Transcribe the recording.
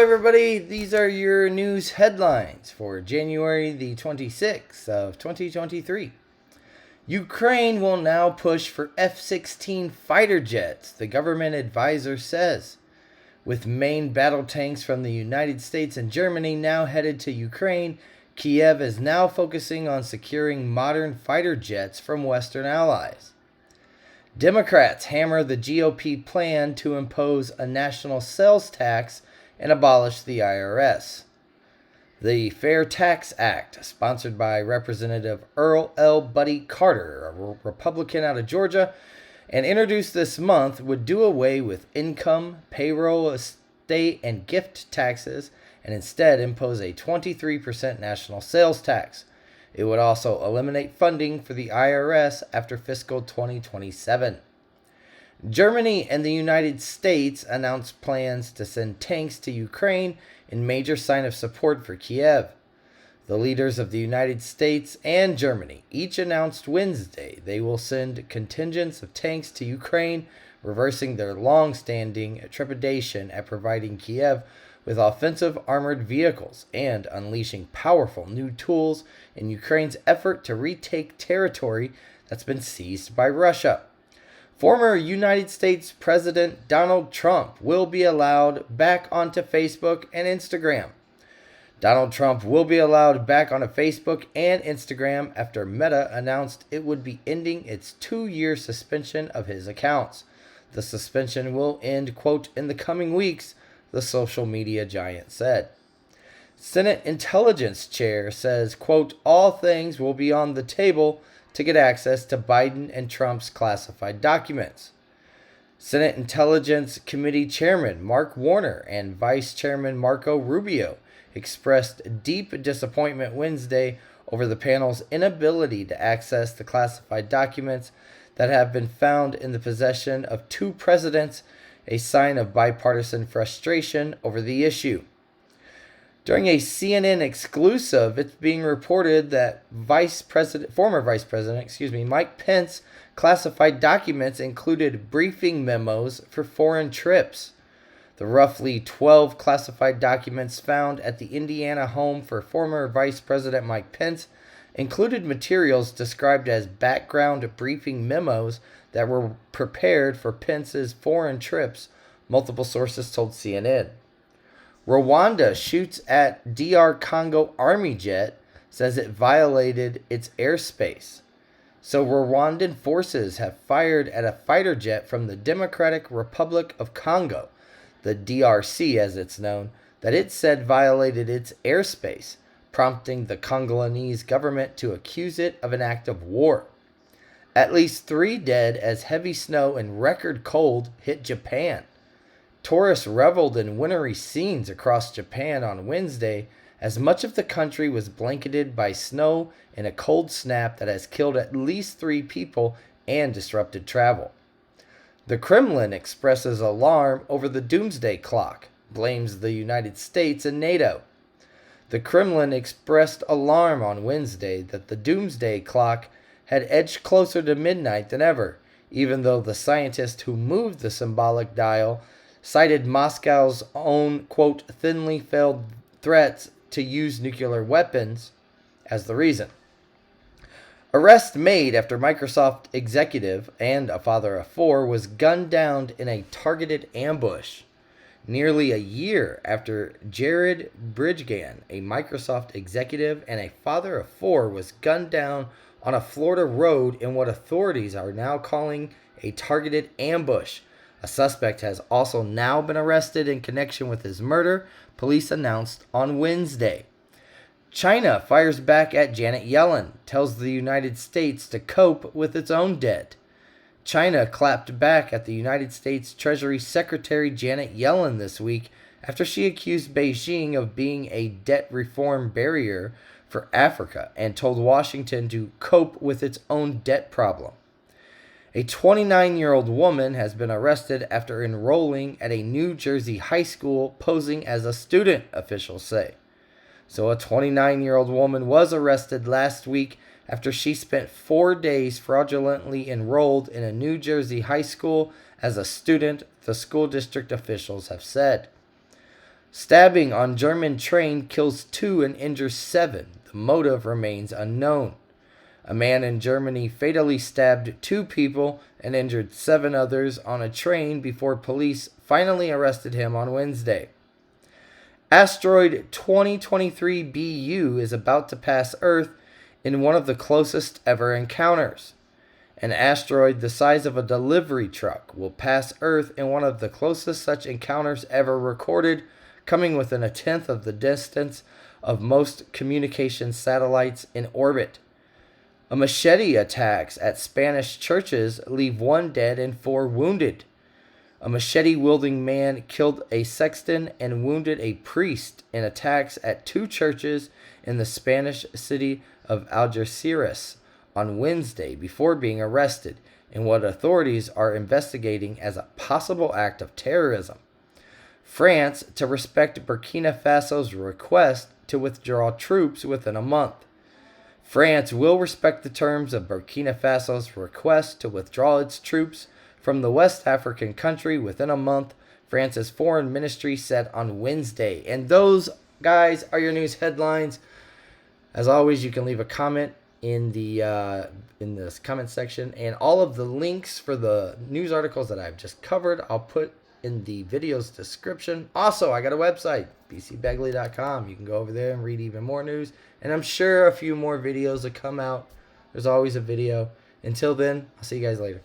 everybody. These are your news headlines for January the 26th of 2023. Ukraine will now push for F-16 fighter jets, the government advisor says. With main battle tanks from the United States and Germany now headed to Ukraine, Kiev is now focusing on securing modern fighter jets from Western allies. Democrats hammer the GOP plan to impose a national sales tax and abolish the IRS. The Fair Tax Act, sponsored by Representative Earl L. Buddy Carter, a Republican out of Georgia, and introduced this month, would do away with income, payroll, estate, and gift taxes and instead impose a 23% national sales tax. It would also eliminate funding for the IRS after fiscal 2027. Germany and the United States announced plans to send tanks to Ukraine in major sign of support for Kiev. The leaders of the United States and Germany each announced Wednesday they will send contingents of tanks to Ukraine, reversing their long-standing trepidation at providing Kiev with offensive armored vehicles and unleashing powerful new tools in Ukraine's effort to retake territory that's been seized by Russia. Former United States President Donald Trump will be allowed back onto Facebook and Instagram. Donald Trump will be allowed back onto Facebook and Instagram after Meta announced it would be ending its 2-year suspension of his accounts. The suspension will end, quote, in the coming weeks, the social media giant said. Senate Intelligence Chair says, quote, all things will be on the table to get access to Biden and Trump's classified documents. Senate Intelligence Committee Chairman Mark Warner and Vice Chairman Marco Rubio expressed deep disappointment Wednesday over the panel's inability to access the classified documents that have been found in the possession of 2 presidents, a sign of bipartisan frustration over the issue. During a CNN exclusive, it's being reported that former Vice President Mike Pence classified documents included briefing memos for foreign trips. The roughly 12 classified documents found at the Indiana home for former Vice President Mike Pence included materials described as background briefing memos that were prepared for Pence's foreign trips, multiple sources told CNN. Rwanda shoots at DR Congo Army jet, says it violated its airspace. So Rwandan forces have fired at a fighter jet from the Democratic Republic of Congo, the DRC as it's known, that it said violated its airspace, prompting the Congolese government to accuse it of an act of war. At least 3 dead as heavy snow and record cold hit Japan. Tourists reveled in wintry scenes across Japan on Wednesday as much of the country was blanketed by snow in a cold snap that has killed at least 3 people and disrupted travel. The Kremlin expresses alarm over the doomsday clock, blames the United States and NATO. The Kremlin expressed alarm on Wednesday that the doomsday clock had edged closer to midnight than ever, even though the scientist who moved the symbolic dial cited Moscow's own, quote, thinly veiled threats to use nuclear weapons as the reason. Arrest made after Microsoft executive and a father of 4 was gunned down in a targeted ambush. Nearly a year after Jared Bridgman, a Microsoft executive and a father of 4, was gunned down on a Florida road in what authorities are now calling a targeted ambush. A suspect has also now been arrested in connection with his murder, police announced on Wednesday. China fires back at Janet Yellen, tells the United States to cope with its own debt. China clapped back at the United States Treasury Secretary Janet Yellen this week after she accused Beijing of being a debt reform barrier for Africa and told Washington to cope with its own debt problem. A 29-year-old woman has been arrested after enrolling at a New Jersey high school posing as a student, officials say. So a 29-year-old woman was arrested last week after she spent 4 days fraudulently enrolled in a New Jersey high school as a student, the school district officials have said. Stabbing on German train kills 2 and injures 7. The motive remains unknown. A man in Germany fatally stabbed 2 people and injured 7 others on a train before police finally arrested him on Wednesday. Asteroid 2023 BU is about to pass Earth in one of the closest ever encounters. An asteroid the size of a delivery truck will pass Earth in one of the closest such encounters ever recorded, coming within 1/10 of the distance of most communication satellites in orbit. A machete attacks at Spanish churches leave 1 dead and 4 wounded. A machete-wielding man killed a sexton and wounded a priest in attacks at 2 churches in the Spanish city of Algeciras on Wednesday before being arrested in what authorities are investigating as a possible act of terrorism. France to respect Burkina Faso's request to withdraw troops within a month. France will respect the terms of Burkina Faso's request to withdraw its troops from the West African country within a month, France's foreign ministry said on Wednesday. And those, guys, are your news headlines. As always, you can leave a comment in this comment section, and all of the links for the news articles that I've just covered I'll put in the video's description. Also, I got a website, bcbegley.com. You can go over there and read even more news, and I'm sure a few more videos will come out. There's always a video. Until then, I'll see you guys later.